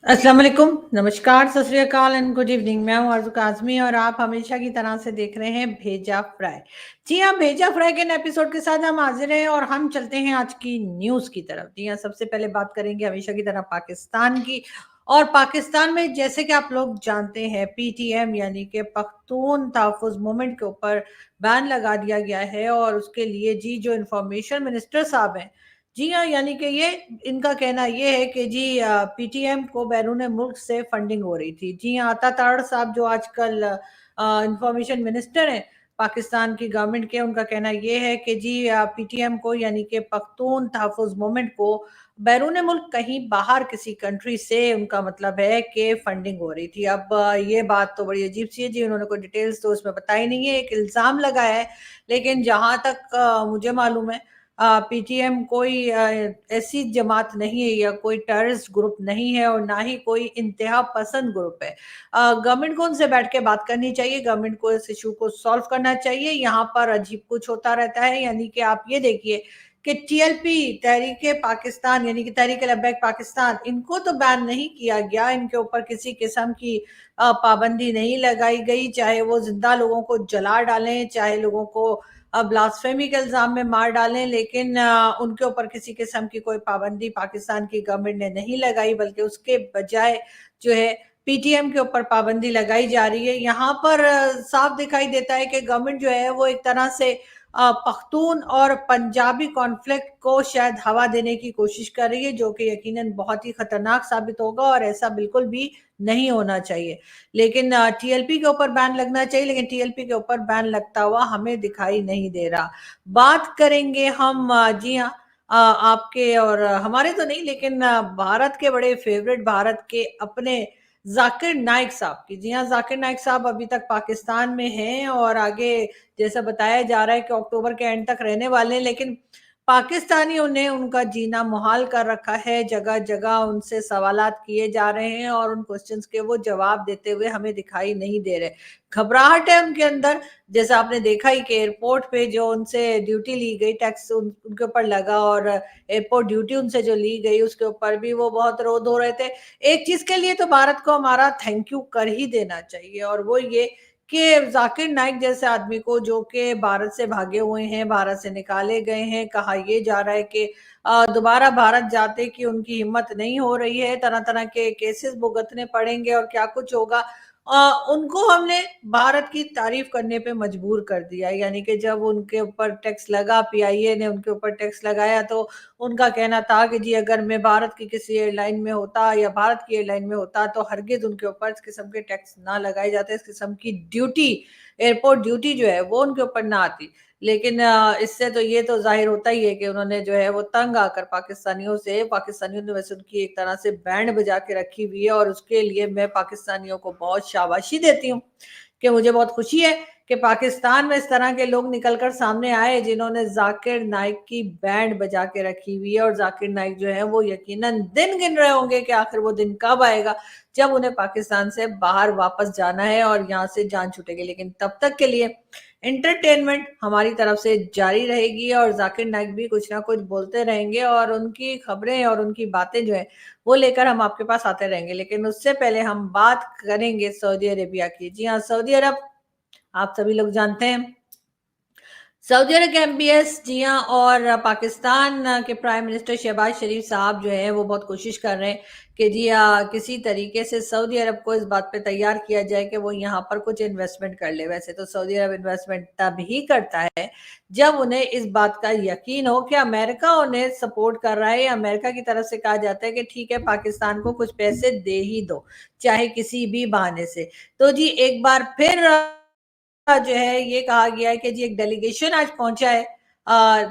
अस्सलाम वालेकुम, नमस्कार, सत श्री अकाल एंड गुड इवनिंग। मैं हूँ आरज़ू काज़मी और आप हमेशा की तरह से देख रहे हैं भेजा फ्राई। जी हाँ, भेजा फ्राई के नए एपिसोड के साथ हम हाज़िर हैं और हम चलते हैं आज की न्यूज़ की तरफ। जी हाँ, सबसे पहले बात करेंगे हमेशा की तरह पाकिस्तान की। और पाकिस्तान में जैसे कि आप लोग जानते हैं पीटीएम यानी कि पख्तून तहफ़्फ़ुज़ मूवमेंट के ऊपर बैन लगा दिया गया है और उसके लिए जी जो इन्फॉर्मेशन मिनिस्टर साहब हैं, जी हाँ, यानी कि ये इनका कहना ये है कि जी पीटीएम को बैरून मुल्क से फंडिंग हो रही थी। जी हाँ, अता तारड़ साहब जो आजकल इंफॉर्मेशन मिनिस्टर हैं पाकिस्तान की गवर्नमेंट के, उनका कहना ये है कि जी पीटीएम को यानी कि पख्तून तहफ़्फ़ुज़ मूवमेंट को बैरून मुल्क कहीं बाहर किसी कंट्री से उनका मतलब है कि फंडिंग हो रही थी। अब ये बात तो बड़ी अजीब-सी है जी, उन्होंने कोई डिटेल्स तो उसमें बताई नहीं है, एक इल्ज़ाम लगाया है। लेकिन जहाँ तक मुझे मालूम है पीटीएम कोई ऐसी जमात नहीं है या कोई टेररिस्ट ग्रुप नहीं है और ना ही कोई इंतहा पसंद ग्रुप है। गवर्नमेंट को उनसे बैठ के बात करनी चाहिए, गवर्नमेंट को इस इशू को सॉल्व करना चाहिए। यहाँ पर अजीब कुछ होता रहता है, यानी कि आप ये देखिए कि टीएलपी तहरीक पाकिस्तान यानी कि तहरीक लब्बैक पाकिस्तान, इनको तो बैन नहीं किया गया, इनके ऊपर किसी किस्म की पाबंदी नहीं लगाई गई, चाहे वो जिंदा लोगों को जला डालें, चाहे लोगों को ब्लास्फेमी के इल्ज़ाम में मार डालें, लेकिन उनके ऊपर किसी किस्म की कोई पाबंदी पाकिस्तान की गवर्नमेंट ने नहीं लगाई, बल्कि उसके बजाय जो है पीटीएम के ऊपर पाबंदी लगाई जा रही है। यहाँ पर साफ दिखाई देता है कि गवर्नमेंट जो है वो एक तरह से पख्तून और पंजाबी कॉन्फ्लिक्ट को शायद हवा देने की कोशिश कर रही है, जो कि यकीनन बहुत ही खतरनाक साबित होगा और ऐसा बिल्कुल भी नहीं होना चाहिए। लेकिन टीएलपी के ऊपर बैन लगना चाहिए, लेकिन टीएलपी के ऊपर बैन लगता हुआ हमें दिखाई नहीं दे रहा। बात करेंगे हम जी हाँ, आपके और हमारे तो नहीं, लेकिन भारत के बड़े फेवरेट, भारत के अपने जाकिर नाइक साहब की। जी हाँ, जाकिर नाइक साहब अभी तक पाकिस्तान में हैं और आगे जैसा बताया जा रहा है कि अक्टूबर के एंड तक रहने वाले हैं, लेकिन पाकिस्तानियों ने उनका जीना मुहाल कर रखा है। जगह-जगह उनसे सवालात किए जा रहे हैं और उन क्वेश्चंस के वो जवाब देते हुए हमें दिखाई नहीं दे रहे। घबराहट है उनके अंदर, जैसा आपने देखा ही कि एयरपोर्ट पे जो उनसे ड्यूटी ली गई, टैक्स उनके ऊपर लगा और एयरपोर्ट ड्यूटी उनसे जो ली गई, उसके ऊपर भी वो बहुत रोध हो रहे थे। एक चीज़ के लिए तो भारत को हमारा थैंक यू कर ही देना चाहिए और वो ये कि ज़ाकिर नाइक जैसे आदमी को, जो कि भारत से भागे हुए हैं, भारत से निकाले गए हैं, कहा ये जा रहा है कि दोबारा भारत जाते कि उनकी हिम्मत नहीं हो रही है, तरह-तरह के केसेस भुगतने पड़ेंगे और क्या कुछ होगा। उनको हमने भारत की तारीफ करने पे मजबूर कर दिया, यानी कि जब उनके ऊपर टैक्स लगा, पीआईए ने उनके ऊपर टैक्स लगाया, तो उनका कहना था कि जी अगर मैं भारत की किसी एयरलाइन में होता या भारत की एयरलाइन में होता तो हरगिज़ उनके ऊपर इस किस्म के टैक्स ना लगाए जाते, इस किस्म की ड्यूटी, एयरपोर्ट ड्यूटी जो है वो उनके ऊपर ना आती। लेकिन इससे तो ये तो ज़ाहिर होता ही है कि उन्होंने जो है वो तंग आकर पाकिस्तानियों ने वैसे उनकी एक तरह से बैंड बजा के रखी हुई है और उसके लिए मैं पाकिस्तानियों को बहुत शाबाशी देती हूँ कि मुझे बहुत खुशी है कि पाकिस्तान में इस तरह के लोग निकल कर सामने आए जिन्होंने जाकिर नाइक की बैंड बजा के रखी हुई है और जाकिर नाइक जो है वो यकीनन दिन गिन रहे होंगे कि आखिर वो दिन कब आएगा जब उन्हें पाकिस्तान से बाहर वापस जाना है और यहाँ से जान छूटेगी। लेकिन तब तक के लिए एंटरटेनमेंट हमारी तरफ से जारी रहेगी और जाकिर नाइक भी कुछ ना कुछ बोलते रहेंगे और उनकी खबरें और उनकी बातें जो है वो लेकर हम आपके पास आते रहेंगे। लेकिन उससे पहले हम बात करेंगे सऊदी अरेबिया की। जी हाँ, सऊदी अरब आप सभी लोग जानते हैं सऊदी अरब के एमबीएस, जी हाँ, और पाकिस्तान के प्राइम मिनिस्टर शहबाज शरीफ साहब जो है वो बहुत कोशिश कर रहे हैं कि जी किसी तरीके से सऊदी अरब को इस बात पे तैयार किया जाए कि वो यहाँ पर कुछ इन्वेस्टमेंट कर ले। वैसे तो सऊदी अरब इन्वेस्टमेंट तब ही करता है जब उन्हें इस बात का यकीन हो कि अमेरिका उन्हें सपोर्ट कर रहा है या अमेरिका की तरफ से कहा जाता है कि ठीक है पाकिस्तान को कुछ पैसे दे ही दो, चाहे किसी भी बहाने से। तो जी एक बार फिर जो है ये कहा गया है कि जी एक डेलीगेशन आज पहुंचा है,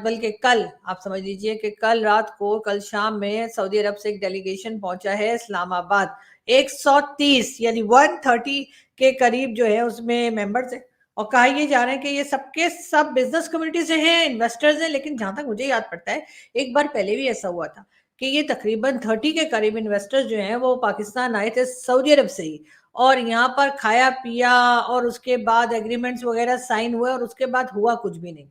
बल्कि कल आप समझ लीजिए कि कल रात को, कल शाम में सऊदी अरब से एक डेलीगेशन पहुंचा है इस्लामाबाद। 130 यानी 130 के करीब जो है उसमें मेंबर्स हैं और कहा ये जा रहा है कि ये सबके सब बिजनेस कम्युनिटी से हैं, इन्वेस्टर्स हैं। लेकिन जहां तक मुझे याद पड़ता है एक बार पहले भी ऐसा हुआ था कि ये तकरीबन 30 के करीब इन्वेस्टर्स जो हैं वो पाकिस्तान आए थे सऊदी अरब से ही और यहाँ पर खाया पिया और उसके बाद एग्रीमेंट्स वगैरह साइन हुए और उसके बाद हुआ कुछ भी नहीं।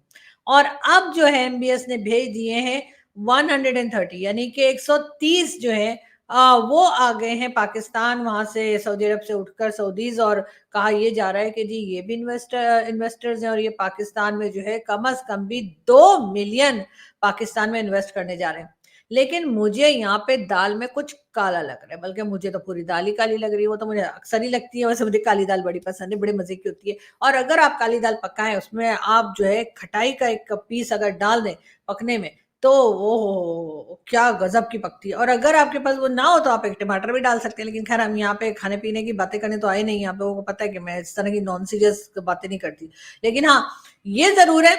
और अब जो है एमबीएस ने भेज दिए हैं 130 यानी कि 130 जो है वो आ गए हैं पाकिस्तान, वहां से सऊदी अरब से उठकर सऊदीज, और कहा ये जा रहा है कि जी ये भी इन्वेस्टर्स हैं और ये पाकिस्तान में जो है कम से कम भी 2 मिलियन पाकिस्तान में इन्वेस्ट करने जा रहे हैं। लेकिन मुझे यहाँ पे दाल में कुछ काला लग रहा है, बल्कि मुझे तो पूरी दाल ही काली लग रही है। वो तो मुझे अक्सर ही लगती है, वैसे मुझे काली दाल बड़ी पसंद है, बड़े मजे की होती है। और अगर आप काली दाल पकाएं, उसमें आप जो है खटाई का एक पीस अगर डाल दें पकने में, तो वो क्या गजब की पकती है। और अगर आपके पास वो ना हो तो आप एक टमाटर भी डाल सकते हैं, लेकिन खैर हम यहाँ पे खाने पीने की बातें करने तो आए नहीं, यहाँ पे वो पता है कि मैं इस तरह की नॉन सीरियस बातें नहीं करती। लेकिन हाँ, ये जरूर है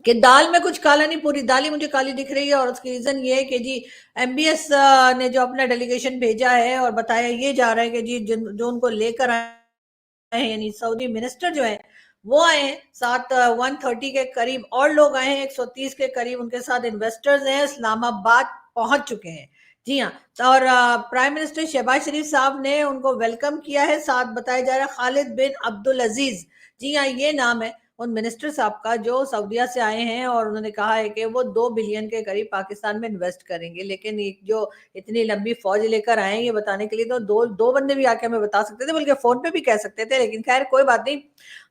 कि दाल में कुछ काला नहीं, पूरी दाल ही मुझे काली दिख रही है। और उसकी रीजन ये है कि जी एमबीएस ने जो अपना डेलीगेशन भेजा है और बताया ये जा रहा है कि जी जो उनको लेकर आए हैं, यानी सऊदी मिनिस्टर जो है वो आए हैं साथ, 130 के करीब और लोग आए हैं, 130 के करीब उनके साथ इन्वेस्टर्स हैं, इस्लामाबाद पहुंच चुके हैं। जी हाँ। और प्राइम मिनिस्टर शहबाज शरीफ साहब ने उनको वेलकम किया है। साथ बताया जा रहा है खालिद बिन अब्दुल अजीज, जी हाँ ये नाम है उन मिनिस्टर साहब का जो सऊदीया से आए हैं, और उन्होंने कहा है कि वो 2 बिलियन के करीब पाकिस्तान में इन्वेस्ट करेंगे। लेकिन एक जो इतनी लंबी फौज लेकर आए हैं ये बताने के लिए, तो दो दो बंदे भी आके हमें बता सकते थे, बल्कि फोन पे भी कह सकते थे। लेकिन खैर कोई बात नहीं,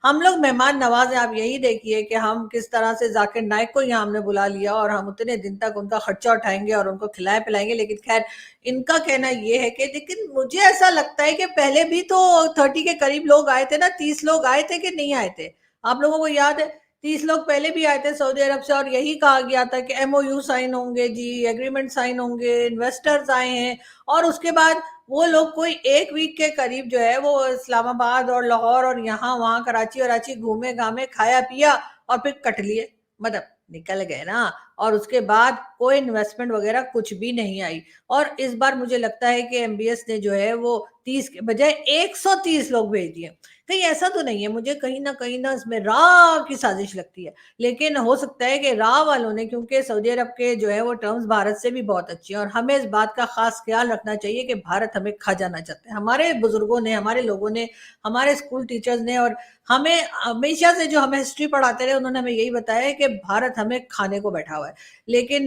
हम लोग मेहमान नवाज हैं। आप यही देखिए कि हम किस तरह से जाकिर नाइक को यहाँ हमने बुला लिया और हम उतने दिन तक उनका खर्चा उठाएंगे और उनको खिलाए पिलाएंगे। लेकिन खैर इनका कहना ये है कि, लेकिन मुझे ऐसा लगता है कि पहले भी तो 30 के करीब लोग आए थे ना, 30 लोग आए थे कि नहीं आए थे? आप लोगों को याद है? 30 लोग पहले भी आए थे सऊदी अरब से, और यही कहा गया था कि एमओयू साइन होंगे जी, एग्रीमेंट साइन होंगे, इन्वेस्टर्स आए हैं। और उसके बाद वो लोग कोई 1 वीक के करीब जो है वो इस्लामाबाद और लाहौर और यहाँ वहां कराची वराची घूमे घामे, खाया पिया और फिर कट लिए, मतलब निकल गए ना। और उसके बाद कोई इन्वेस्टमेंट वगैरह कुछ भी नहीं आई। और इस बार मुझे लगता है कि एमबीएस ने जो है वो 30 के बजाय 130 लोग भेज दिए। कहीं ऐसा तो नहीं है? मुझे कहीं ना इसमें राह की साजिश लगती है। लेकिन हो सकता है कि राह वालों ने, क्योंकि सऊदी अरब के जो है वो टर्म्स भारत से भी बहुत अच्छे हैं, और हमें इस बात का खास ख्याल रखना चाहिए कि भारत हमें खा जाना चाहते हैं। हमारे बुजुर्गों ने, हमारे लोगों ने, हमारे स्कूल टीचर्स ने, और हमें हमेशा से जो हमें हिस्ट्री पढ़ाते रहे, उन्होंने हमें यही बताया है कि भारत हमें खाने को बैठा हुआ है, लेकिन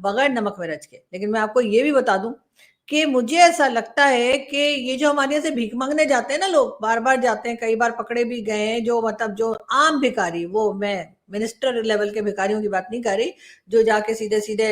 बगैर नमक मिर्च के। लेकिन मैं आपको ये भी बता दूं कि मुझे ऐसा लगता है कि ये जो हमारे यहाँ से भीख मांगने जाते हैं ना लोग, बार बार जाते हैं, कई बार पकड़े भी गए हैं, जो मतलब जो आम भिखारी, वो मैं मिनिस्टर लेवल के भिखारियों की बात नहीं कर रही, जो जाके सीधे सीधे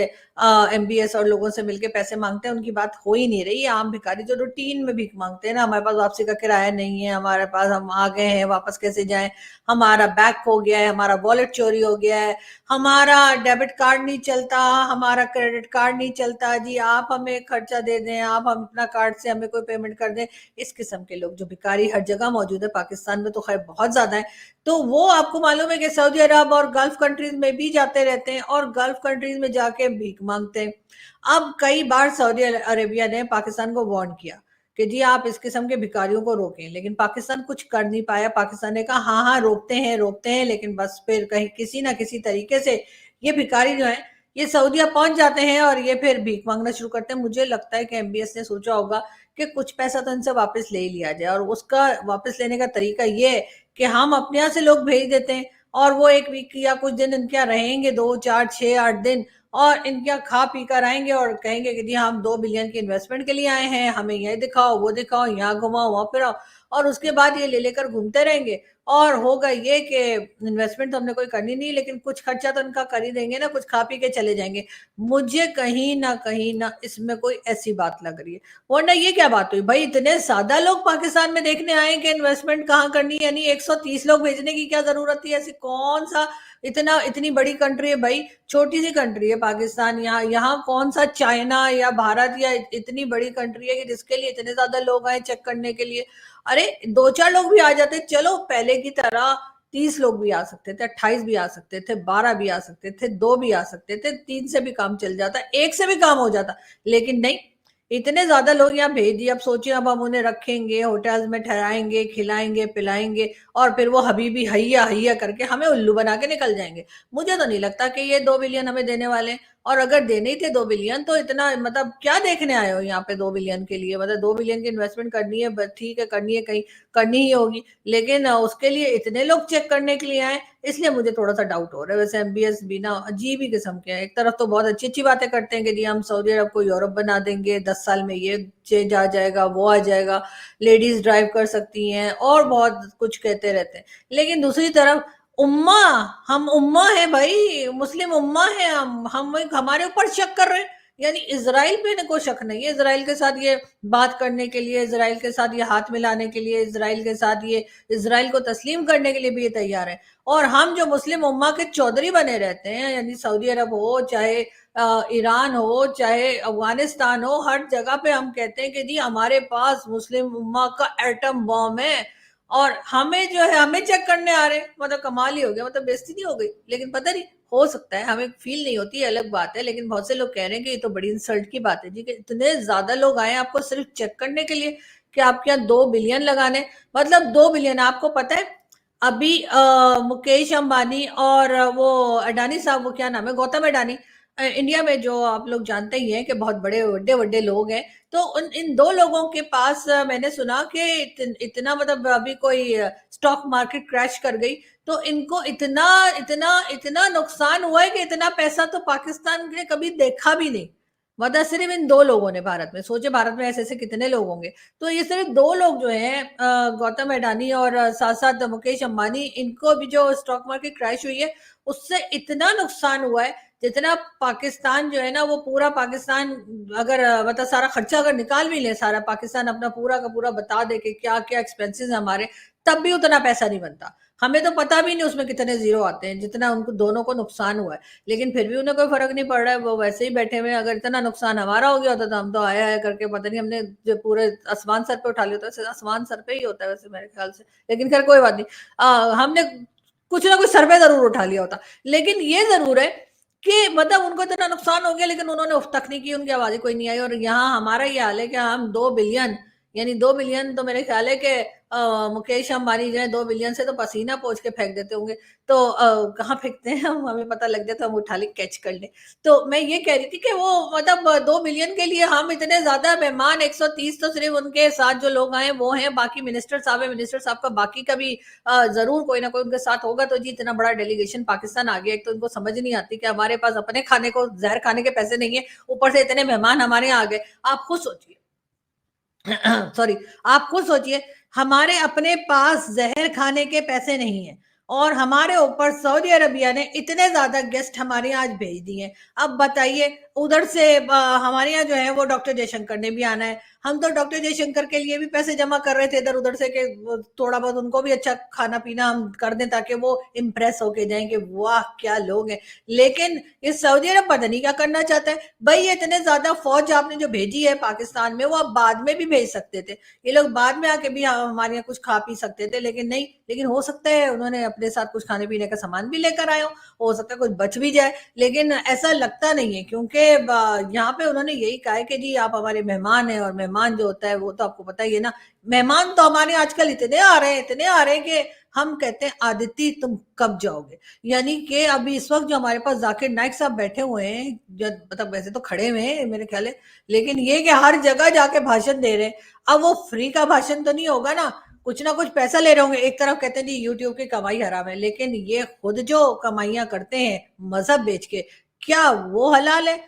एमबीएस और लोगों से मिलके पैसे मांगते हैं, उनकी बात हो ही नहीं रही। आम भिखारी जो रूटीन में भीख मांगते हैं ना, हमारे पास वापसी का किराया नहीं है, हमारे पास, हम आ गए हैं वापस कैसे जाएं, हमारा बैग खो गया है, हमारा वॉलेट चोरी हो गया है, हमारा डेबिट कार्ड नहीं चलता, हमारा क्रेडिट कार्ड नहीं चलता, जी आप हमें खर्चा दे दें, आप हम अपना कार्ड से हमें कोई पेमेंट कर दें। इस किस्म के लोग जो भिखारी हर जगह मौजूद है, पाकिस्तान में तो खैर बहुत ज्यादा है। तो वो आपको मालूम है कि सऊदी अरब और गल्फ कंट्रीज में भी जाते रहते हैं और गल्फ कंट्रीज में जाके भीख मांगते हैं। अब कई बार सऊदी अरेबिया ने पाकिस्तान को वार्न किया कि जी आप इस किस्म के भिखारियों को रोकें, लेकिन पाकिस्तान कुछ कर नहीं पाया। पाकिस्तान ने कहा हाँ हाँ रोकते हैं, लेकिन बस फिर कहीं किसी ना किसी तरीके से ये भिखारी जो है ये सऊदीया पहुंच जाते हैं और ये फिर भीख मांगना शुरू करते हैं। मुझे लगता है कि एमबीएस ने सोचा होगा कि कुछ पैसा तो इनसे वापस ले ही लिया जाए, और उसका वापस लेने का तरीका ये है कि हम अपने यहाँ से लोग भेज देते हैं, और वो 1 वीक या कुछ दिन इनके यहाँ रहेंगे, 2 4 6 8 दिन, और इनके यहाँ खा पी कर आएंगे और कहेंगे कि जी हम 2 बिलियन की इन्वेस्टमेंट के लिए आए हैं, हमें ये दिखाओ वो दिखाओ, यहाँ घुमाओ वहां फिराओ। और उसके बाद ये ले लेकर घूमते रहेंगे, और होगा ये कि इन्वेस्टमेंट तो हमने कोई करनी नहीं, लेकिन कुछ खर्चा तो इनका कर ही देंगे ना, कुछ खा पी के चले जाएंगे। मुझे कहीं ना इसमें कोई ऐसी बात लग रही है। वरना ये क्या बात हुई भाई, इतने ज्यादा लोग पाकिस्तान में देखने आए कि इन्वेस्टमेंट कहाँ करनी, यानी 130 लोग भेजने की क्या जरूरत थी? ऐसी कौन सा, इतनी बड़ी कंट्री है भाई, छोटी सी कंट्री है पाकिस्तान। यहाँ कौन सा चाइना या भारत या इतनी बड़ी कंट्री है कि जिसके लिए इतने ज्यादा लोग आए चेक करने के लिए? अरे 2 4 लोग भी आ जाते, चलो पहले की तरह 30 लोग भी आ सकते थे, 28 भी आ सकते थे, 12 भी आ सकते थे, 2 भी आ सकते थे, 3 से भी काम चल जाता, 1 से भी काम हो जाता। लेकिन नहीं, इतने ज्यादा लोग यहाँ भेज दिए। अब सोचिए, अब हम उन्हें रखेंगे, होटल्स में ठहराएंगे, खिलाएंगे पिलाएंगे, और फिर वो हबीबी हैया हैया करके हमें उल्लू बना के निकल जाएंगे। मुझे तो नहीं लगता कि ये 2 बिलियन हमें देने वाले हैं। और अगर देने ही थे 2 बिलियन तो इतना मतलब क्या देखने आए हो यहाँ पे 2 बिलियन के लिए? मतलब 2 बिलियन की इन्वेस्टमेंट करनी है, ठीक है, करनी है, कहीं करनी ही होगी, लेकिन उसके लिए इतने लोग चेक करने के लिए आए, इसलिए मुझे थोड़ा-सा डाउट हो रहा है। वैसे एमबीएस भी ना अजीब ही किस्म के हैं। एक तरफ तो बहुत अच्छी-अच्छी बातें करते हैं कि जी हम सऊदी अरब को यूरोप बना देंगे, 10 साल में ये चेंज आ जाएगा, वो आ जाएगा, लेडीज़ ड्राइव कर सकती हैं और बहुत कुछ कहते रहते हैं। लेकिन दूसरी तरफ उम्मा, हम उम्मा है भाई, मुस्लिम उम्मा है हम हमारे ऊपर शक कर रहे हैं। यानी इज़राइल पे इनको शक नहीं है, इज़राइल के साथ ये बात करने के लिए, इज़राइल के साथ ये हाथ मिलाने के लिए, इज़राइल के साथ ये इज़राइल को तस्लीम करने के लिए भी ये तैयार है। और हम जो मुस्लिम उम्मा के चौधरी बने रहते हैं, यानी सऊदी अरब हो, चाहे ईरान हो, चाहे अफ़गानिस्तान हो, हर जगह पे हम कहते हैं कि जी हमारे पास मुस्लिम उम्मा का एटम बॉम्ब है और हमें जो है हमें चेक करने आ रहे हैं। मतलब कमाल ही हो गया, मतलब बेइज्जती नहीं हो गई? लेकिन पता नहीं, हो सकता है हमें फील नहीं होती, है अलग बात है, लेकिन बहुत से लोग कह रहे हैं कि ये तो बड़ी इंसल्ट की बात है जी, कि इतने ज्यादा लोग आए आपको सिर्फ चेक करने के लिए कि आपके यहाँ 2 बिलियन लगाने। मतलब 2 बिलियन, आपको पता है अभी मुकेश अंबानी और वो अडानी साहब, वो क्या नाम है, गौतम अडानी, इंडिया में जो आप लोग जानते ही हैं कि बहुत बड़े बड़े बड़े लोग हैं। तो उन इन 2 लोगों के पास मैंने सुना कि इतना मतलब अभी कोई स्टॉक मार्केट क्रैश कर गई, तो इनको इतना इतना इतना नुकसान हुआ है कि इतना पैसा तो पाकिस्तान ने कभी देखा भी नहीं। मतलब सिर्फ इन 2 लोगों ने भारत में, सोचे भारत में ऐसे ऐसे कितने लोग होंगे। तो ये सिर्फ 2 लोग जो हैं, गौतम अडानी और साथ साथ मुकेश अंबानी, इनको भी जो स्टॉक मार्केट क्रैश हुई है उससे इतना नुकसान हुआ है जितना पाकिस्तान जो है ना, वो पूरा पाकिस्तान अगर मतलब सारा खर्चा अगर निकाल भी ले, सारा पाकिस्तान अपना पूरा का पूरा बता दे कि क्या क्या एक्सपेंसेस हमारे, तब भी उतना पैसा नहीं बनता। हमें तो पता भी नहीं उसमें कितने जीरो आते हैं, जितना उनको दोनों को नुकसान हुआ है, लेकिन फिर भी उन्हें कोई फर्क नहीं पड़ रहा है, वो वैसे ही बैठे हुए हैं। अगर इतना नुकसान हमारा हो गया होता तो हम तो आया आया करके पता नहीं हमने जो पूरे आसमान सर पे उठा लिया होता। आसमान सर पे ही होता है वैसे मेरे ख्याल से, लेकिन खैर कोई बात नहीं। हमने कुछ ना कुछ सर पे जरूर उठा लिया होता। लेकिन ये जरूर है कि मतलब उनको इतना नुकसान हो गया, लेकिन उन्होंने उफ तक नहीं की, उनकी आवाज कोई नहीं आई। और यहाँ हमारा ये हाल है कि हम 2 बिलियन, यानी 2 बिलियन तो मेरे ख्याल है कि मुकेश अंबानी जो है 2 बिलियन से तो पसीना पोंछ के फेंक देते होंगे। तो कहाँ फेंकते हैं हम, हमें पता लग जाए तो हम उठा ले, कैच कर ले। तो मैं ये कह रही थी कि वो मतलब 2 बिलियन के लिए हम इतने ज्यादा मेहमान, 130 तो सिर्फ उनके साथ जो लोग आए वो हैं, बाकी मिनिस्टर साहब है, मिनिस्टर साहब का बाकी का भी जरूर कोई ना कोई उनके साथ होगा। तो जी इतना बड़ा डेलीगेशन पाकिस्तान आ गया, एक तो इनको समझ नहीं आती कि हमारे पास अपने खाने को जहर खाने के पैसे नहीं है, ऊपर से इतने मेहमान हमारे यहाँ आ गए। आप खुद सोचिए सॉरी, आप खुद सोचिए, हमारे अपने पास जहर खाने के पैसे नहीं है और हमारे ऊपर सऊदी अरबिया ने इतने ज्यादा गेस्ट हमारे यहाँ आज भेज दिए हैं। अब बताइए, उधर से हमारे यहाँ जो है वो डॉक्टर जयशंकर ने भी आना है। हम तो डॉक्टर जयशंकर के लिए भी पैसे जमा कर रहे थे इधर उधर से कि थोड़ा बहुत उनको भी अच्छा खाना पीना हम कर दें ताकि वो इम्प्रेस होके जाएं कि वाह क्या लोग हैं। लेकिन ये सऊदी अरब पता नहीं क्या करना चाहता है भाई। ये इतने ज्यादा फौज आपने जो भेजी है पाकिस्तान में, वो आप बाद में भी भेज सकते थे, ये लोग बाद में आके भी हमारे यहाँ कुछ खा पी सकते थे, लेकिन नहीं। लेकिन हो सकता है उन्होंने अपने साथ कुछ खाने पीने का सामान भी लेकर आए हो सकता है कुछ बच भी जाए, लेकिन ऐसा लगता नहीं है, क्योंकि यहाँ पे उन्होंने यही कहा है कि जी आप हमारे मेहमान हैं। और मेहमान जो होता है वो तो आपको पता ही है ना, मेहमान तो हमारे आजकल इतने आ रहे हैं, इतने आ रहे हैं कि हम कहते हैं आदित्य तुम कब जाओगे। यानी कि अभी इस वक्त जो हमारे पास जाकिर नाइक साहब बैठे हुए हैं, जो मतलब वैसे तो खड़े हुए हैं मेरे ख्याल है, लेकिन ये कि हर जगह जाके भाषण दे रहे हैं। अब वो फ्री का भाषण तो नहीं होगा ना कुछ पैसा ले रहे होंगे। एक तरफ कहते हैं जी यूट्यूब की कमाई हराम है, लेकिन ये खुद जो कमाइयां करते हैं मजहब बेच के, क्या वो हलाल है?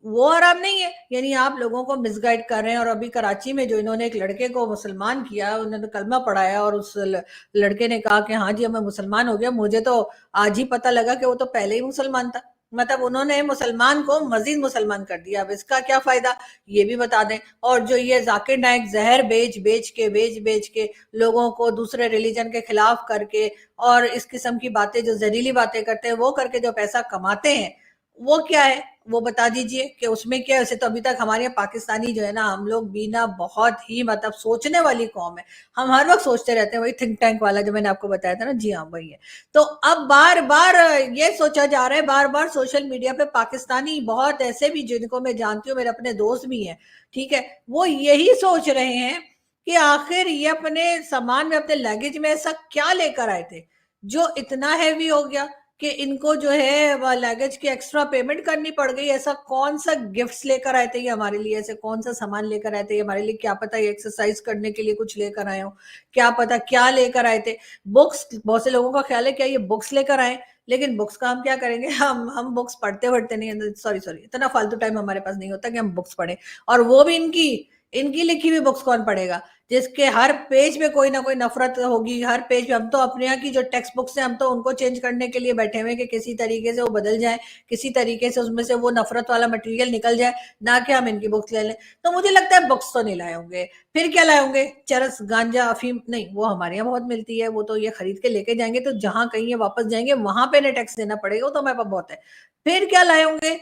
वो आराम नहीं है। यानी आप लोगों को मिसगाइड कर रहे हैं। और अभी कराची में जो इन्होंने एक लड़के को मुसलमान किया, उन्होंने कलमा पढ़ाया और उस लड़के ने कहा कि हाँ जी मैं मुसलमान हो गया, मुझे तो आज ही पता लगा कि वो तो पहले ही मुसलमान था। मतलब उन्होंने मुसलमान को मजीद मुसलमान कर दिया। अब इसका क्या फायदा, ये भी बता दें। और जो ये जाकिर नाइक जहर बेच के लोगों को दूसरे रिलीजन के खिलाफ करके और इस किस्म की बातें, जो जहरीली बातें करते हैं, वो करके जो पैसा कमाते हैं, वो क्या है, वो बता दीजिए कि उसमें क्या है। वैसे तो अभी तक हमारे यहाँ पाकिस्तानी जो है ना, हम लोग भी ना बहुत ही मतलब सोचने वाली कौम है। हम हर वक्त सोचते रहते हैं, वही थिंक टैंक वाला जो मैंने आपको बताया था ना, जी हाँ वही है। तो अब बार बार ये सोचा जा रहा है, बार बार सोशल मीडिया पे पाकिस्तानी बहुत ऐसे भी जिनको मैं जानती हूँ, मेरे अपने दोस्त भी हैं, ठीक है, वो यही सोच रहे हैं कि आखिर ये अपने सामान में, अपने लगेज में ऐसा क्या लेकर आए थे जो इतना हैवी हो गया कि इनको जो है लगेज की एक्स्ट्रा पेमेंट करनी पड़ गई। ऐसा कौन सा गिफ्ट्स लेकर आए थे ये हमारे लिए, ऐसे कौन सा सामान लेकर आए थे ये हमारे लिए, क्या पता ये एक्सरसाइज करने के लिए कुछ लेकर आए हो, क्या पता क्या लेकर आए थे। बुक्स, बहुत से लोगों का ख्याल है क्या ये बुक्स लेकर आए, लेकिन बुक्स का हम क्या करेंगे, हम बुक्स पढ़ते नहीं है, सॉरी सॉरी, इतना फालतू टाइम हमारे पास नहीं होता कि हम बुक्स पढ़े, और वो भी इनकी इनकी लिखी हुई बुक्स कौन पढ़ेगा, जिसके हर पेज में कोई ना कोई नफरत होगी, हर पेज में। हम तो अपने यहाँ की जो टेक्स्ट बुक्स हैं हम तो उनको चेंज करने के लिए बैठे हुए कि किसी तरीके से वो बदल जाए, किसी तरीके से उसमें से वो नफरत वाला मटेरियल निकल जाए, ना कि हम इनकी बुक्स ले लें। तो मुझे लगता है बुक्स तो नहीं लाए होंगे, फिर क्या लाए होंगे, चरस, गांजा, अफीम, नहीं वो हमारे यहाँ बहुत मिलती है, वो तो ये खरीद के लेके जाएंगे, तो जहां कहीं ये वापस जाएंगे वहां पे इन्हें टैक्स देना पड़ेगा, वो तो हमारे पास बहुत है। फिर क्या लाए होंगे,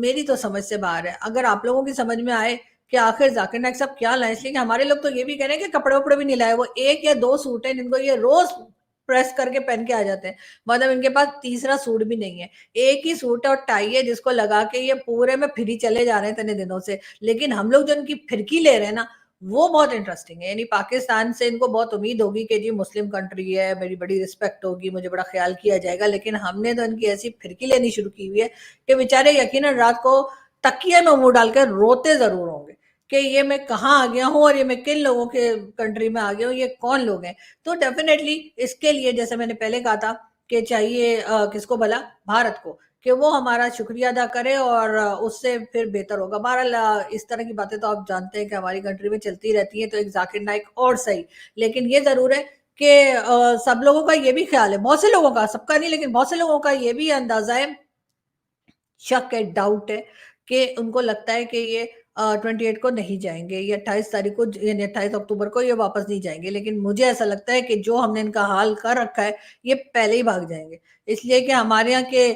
मेरी तो समझ से बाहर है। अगर आप लोगों की समझ में आए कि आखिर जाकिर नाइक साहब क्या लाए, इसलिए कि हमारे लोग तो ये भी कह रहे हैं कि कपड़े वपड़े भी नहीं लाए, वो एक या दो सूट है जिनको ये रोज प्रेस करके पहन के आ जाते हैं, मतलब इनके पास तीसरा सूट भी नहीं है, एक ही सूट है और टाई है जिसको लगा के ये पूरे में फिरी चले जा रहे हैं इतने दिनों से। लेकिन हम लोग जो इनकी फिरकी ले रहे हैं ना, वो बहुत इंटरेस्टिंग है। यानी पाकिस्तान से इनको बहुत उम्मीद होगी कि जी मुस्लिम कंट्री है, मेरी बड़ी रिस्पेक्ट होगी, मुझे बड़ा ख्याल किया जाएगा, लेकिन हमने तो इनकी ऐसी फिरकी लेनी शुरू की हुई है कि बेचारे यकीनन रात को तकिए में मुंह डालकर रोते जरूर होंगे कि ये मैं कहाँ आ गया हूँ और ये मैं किन लोगों के कंट्री में आ गया हूँ, ये कौन लोग हैं। तो डेफिनेटली इसके लिए जैसे मैंने पहले कहा था कि चाहिए किसको भला, भारत को, कि वो हमारा शुक्रिया अदा करे और उससे फिर बेहतर होगा। बहरहाल इस तरह की बातें तो आप जानते हैं कि हमारी कंट्री में चलती रहती है, तो एक जाकिर नाइक और सही, लेकिन ये जरूर है कि सब लोगों का ये भी ख्याल है, बहुत से लोगों का, सबका नहीं लेकिन बहुत से लोगों का ये भी अंदाजा है, शक है, डाउट है, कि उनको लगता है कि ये 28 को नहीं जाएंगे, ये 28 तारीख को, यानी 28 अक्टूबर को ये वापस नहीं जाएंगे। लेकिन मुझे ऐसा लगता है कि जो हमने इनका हाल कर रखा है, ये पहले ही भाग जाएंगे। इसलिए कि हमारे यहाँ के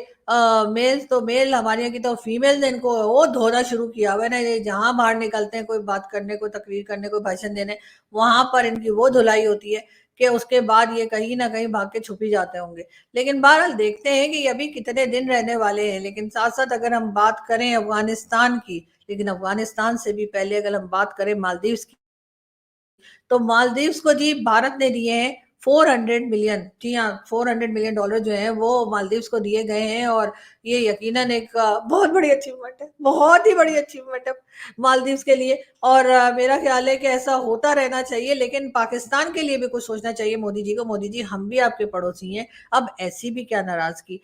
मेल्स तो मेल, हमारे यहाँ की तो फीमेल ने इनको वो धोना शुरू किया हुआ है ना, ये जहां बाहर निकलते हैं कोई बात करने, कोई तकरीर करने, कोई भाषण देने, वहां पर इनकी वो धुलाई होती है कि उसके बाद ये कहीं ना कहीं भाग के छुप ही जाते होंगे। लेकिन बहरहाल देखते हैं कि अभी कितने दिन रहने वाले हैं। लेकिन साथ साथ अगर हम बात करें अफगानिस्तान की, लेकिन अफगानिस्तान से भी पहले अगर हम बात करें मालदीव्स की, तो मालदीव्स को जी भारत ने दिए हैं 400 मिलियन, जी हाँ, $400 मिलियन जो है वो मालदीव्स को दिए गए हैं। और ये यकीनन एक बहुत बड़ी अचीवमेंट है, बहुत ही बड़ी अचीवमेंट है मालदीव्स के लिए। और मेरा ख्याल है कि ऐसा होता रहना चाहिए, लेकिन पाकिस्तान के लिए भी कुछ सोचना चाहिए मोदी जी को। मोदी जी, हम भी आपके पड़ोसी हैं, अब ऐसी भी क्या नाराजगी,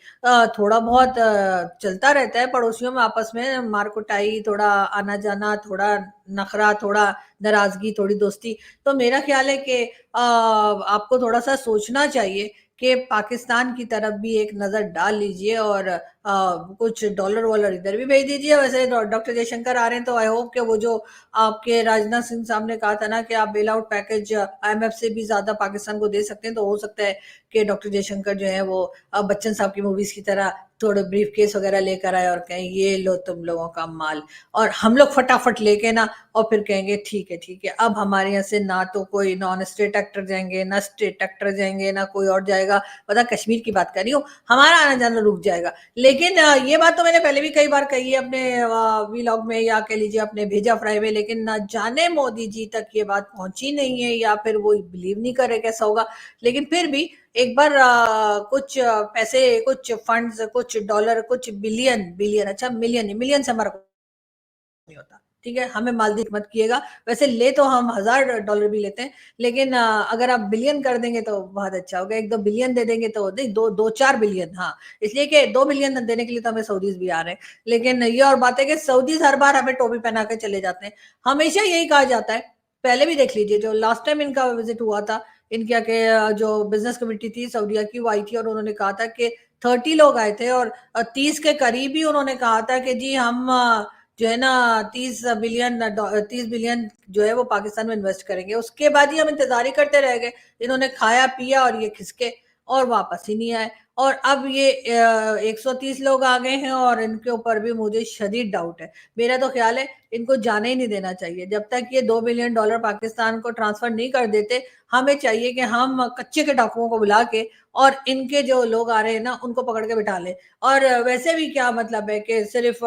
थोड़ा बहुत चलता रहता है पड़ोसियों में आपस में, मार कुटाई, थोड़ा आना जाना, थोड़ा नखरा, थोड़ा नाराजगी, थोड़ी दोस्ती। तो मेरा ख्याल है कि आपको थोड़ा-सा सोचना चाहिए कि पाकिस्तान की तरफ भी एक नज़र डाल लीजिए और कुछ डॉलर-वॉलर इधर भी भेज दीजिए। वैसे डॉक्टर जयशंकर आ रहे हैं, तो आई होप कि वो जो आपके राजनाथ सिंह साहब ने कहा था ना कि आप बेल आउट पैकेज आईएमएफ से भी ज़्यादा पाकिस्तान को दे सकते हैं, तो हो सकता है कि डॉक्टर जयशंकर जो है वो बच्चन साहब की मूवीज़ की तरह थोड़े ब्रीफकेस वगैरह लेकर आए और कहें ये लो तुम लोगों का माल, और हम लोग फटाफट लेके ना, और फिर कहेंगे ठीक है, अब हमारे यहाँ से ना तो कोई नॉन स्टेट एक्टर जाएंगे, ना स्टेट एक्टर जाएंगे, ना कोई और जाएगा। पता कश्मीर की बात कर रही हूँ, हमारा आना जाना रुक जाएगा। लेकिन ये बात तो मैंने पहले भी कई बार कही है अपने व्लॉग में, या कह लीजिए अपने भेजा फ्राई में, लेकिन ना जाने मोदी जी तक ये बात पहुंची नहीं है, या फिर वो बिलीव नहीं करे कैसा होगा। लेकिन फिर भी एक बार कुछ पैसे, कुछ फंड्स, कुछ डॉलर, कुछ बिलियन, बिलियन अच्छा मिलियन, मिलियन से हमारा नहीं होता, ठीक है, हमें मालदीव मत किएगा। वैसे ले तो हम $1000 भी लेते हैं, लेकिन अगर आप बिलियन कर देंगे तो बहुत अच्छा होगा। 1-2 बिलियन दे देंगे तो नहीं, 2-4 बिलियन, हाँ, इसलिए कि 2 बिलियन देने के लिए तो हमें सऊदीज भी आ रहे हैं। लेकिन ये और बात है कि सऊदीज हर बार हमें टोपी पहना के चले जाते हैं, हमेशा यही कहा जाता है। पहले भी देख लीजिए, जो लास्ट टाइम इनका विजिट हुआ था, इनके के जो बिजनेस कमेटी थी सऊदीया की, वो आई थी और उन्होंने कहा था कि 30 लोग आए थे और 30 के करीब ही उन्होंने कहा था कि जी हम जो है ना 30 बिलियन जो है वो पाकिस्तान में इन्वेस्ट करेंगे। उसके बाद ही हम इंतजार ही करते रह गए, इन्होंने खाया पिया और ये खिसके और वापस ही नहीं आए। और अब ये 130 लोग आ गए हैं और इनके ऊपर भी मुझे शदीद डाउट है। मेरा तो ख्याल है इनको जाने ही नहीं देना चाहिए जब तक ये $2 बिलियन पाकिस्तान को ट्रांसफर नहीं कर देते। हमें चाहिए कि हम कच्चे के डाकुओं को बुला के और इनके जो लोग आ रहे हैं ना उनको पकड़ के बिठा लें। और वैसे भी क्या मतलब है कि सिर्फ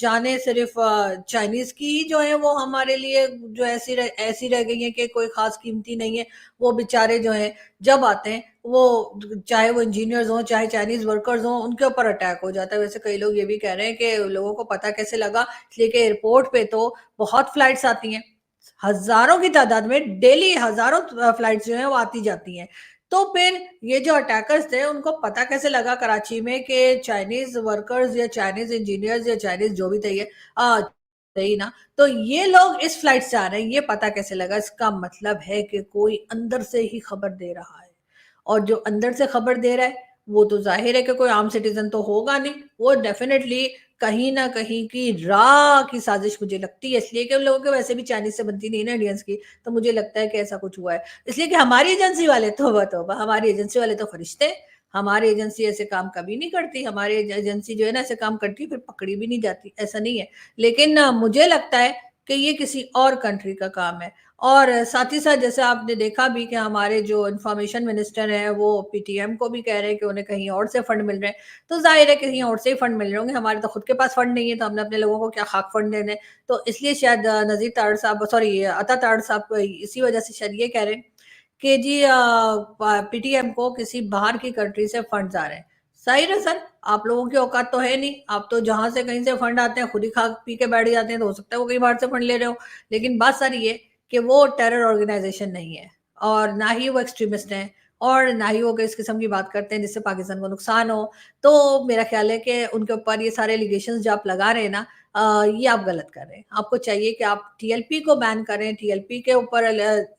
जाने सिर्फ चाइनीज की ही जो है वो हमारे लिए जो ऐसी रह गई है कि कोई खास कीमती नहीं है। वो बेचारे जो हैं जब आते हैं वो चाहे वो इंजीनियर्स हों, चाहे चाइनीज़ वर्कर्स हों, उनके ऊपर अटैक हो जाता है। वैसे कई लोग ये भी कह रहे हैं कि लोगों को पता कैसे लगा, इसलिए कि एयरपोर्ट पे तो बहुत फ्लाइट्स आती हैं। हज़ारों की तादाद में डेली हज़ारों फ्लाइट्स जो हैं वो आती जाती हैं। तो फिर ये जो अटैकर्स थे उनको पता कैसे लगा कराची में कि चाइनीज़ वर्कर्स या चाइनीज़ इंजीनियर्स या चाइनीज़ जो भी थे ये सही ना, तो ये लोग इस फ्लाइट से आ रहे हैं, ये पता कैसे लगा? इसका मतलब है कि कोई अंदर से ही खबर दे रहा है। और जो अंदर से खबर दे रहा है, वो तो ज़ाहिर है कि कोई आम सिटीज़न तो होगा नहीं। वो डेफ़िनेटली कहीं न कहीं की की साज़िश मुझे लगती है, इसलिए कि उन लोगों के वैसे भी चाइनीज़ से बनती नहीं है ना इंडियंस की, तो मुझे लगता है कि ऐसा कुछ हुआ है। इसलिए कि हमारी एजेंसी वाले तौबा तौबा, हमारी एजेंसी वाले तो फ़रिश्ते हैं। हमारी एजेंसी ऐसे काम कभी नहीं करती, हमारी एजेंसी जो है ना ऐसे काम करती है फिर पकड़ी भी नहीं जाती, ऐसा नहीं है। लेकिन मुझे लगता है कि ये किसी और कंट्री का काम है। और साथ ही साथ जैसे आपने देखा भी कि हमारे जो इन्फॉर्मेशन मिनिस्टर हैं वो पीटीएम को भी कह रहे हैं कि उन्हें कहीं और से फंड मिल रहे हैं। तो ज़ाहिर है कहीं और से ही फंड मिल रहे होंगे, हमारे तो खुद के पास फंड नहीं है, तो हमने अपने लोगों को क्या खाक फंड देने। तो इसलिए शायद नज़ीर तारड़ साहब सॉरी अता तारड़ साहब इसी वजह से शायद ये कह रहे हैं कि जी पीटीएम को किसी बाहर की कंट्री से फंड्स आ रहे हैं। ज़ाहिर है सर, आप लोगों की औकात तो है नहीं, आप तो जहाँ से कहीं से फंड आते हैं खुद ही खा पी के बैठ जाते हैं, तो हो सकता है वो कहीं बाहर से फंड ले रहे हो। लेकिन बात सारी ये कि वो टेरर ऑर्गेनाइज़ेशन नहीं है और ना ही वो एक्सट्रीमिस्ट हैं और ना ही वो इस किस्म की बात करते हैं जिससे पाकिस्तान को नुकसान हो। तो मेरा ख़्याल है कि उनके ऊपर ये सारे एलिगेशंस जो आप लगा रहे हैं ना ये आप गलत कर रहे हैं। आपको चाहिए कि आप टीएलपी को बैन करें, टीएलपी के ऊपर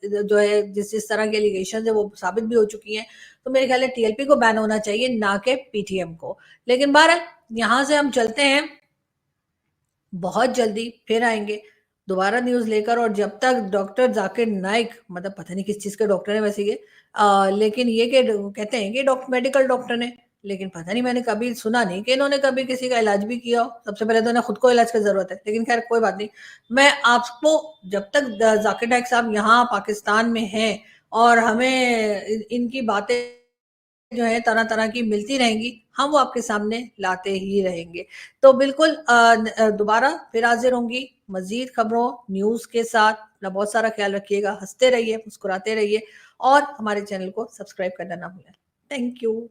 जो है जिस तरह के एलिगेशंस है वो साबित भी हो चुकी हैं। तो मेरे ख़्याल है टीएलपी को बैन होना चाहिए ना कि पीटीएम को। लेकिन बहरहाल यहाँ से हम चलते हैं बहुत जल्दी फिर आएँगे, दोबारा न्यूज़ लेकर और जब तक डॉक्टर ज़ाकिर नाइक मतलब पता नहीं किस चीज़ के डॉक्टर हैं वैसे ये लेकिन ये कि कहते हैं कि मेडिकल डॉक्टर हैं, लेकिन पता नहीं मैंने कभी सुना नहीं कि इन्होंने कभी किसी का इलाज भी किया हो। सबसे पहले तो इन्हें खुद को इलाज की ज़रूरत है, लेकिन ख़ैर कोई बात नहीं। मैं आपको जब तक ज़ाकिर नाइक साहब यहाँ पाकिस्तान में हैं और हमें इनकी बातें जो है तरह-तरह की मिलती रहेंगी, हम वो आपके सामने लाते ही रहेंगे। तो बिल्कुल दोबारा फिर हाज़िर होंगी मज़ीद खबरों, न्यूज़ के साथ। अपना बहुत सारा ख़्याल रखिएगा, हँसते रहिए, मुस्कुराते रहिए और हमारे चैनल को सब्सक्राइब करना ना भूलें। Thank you.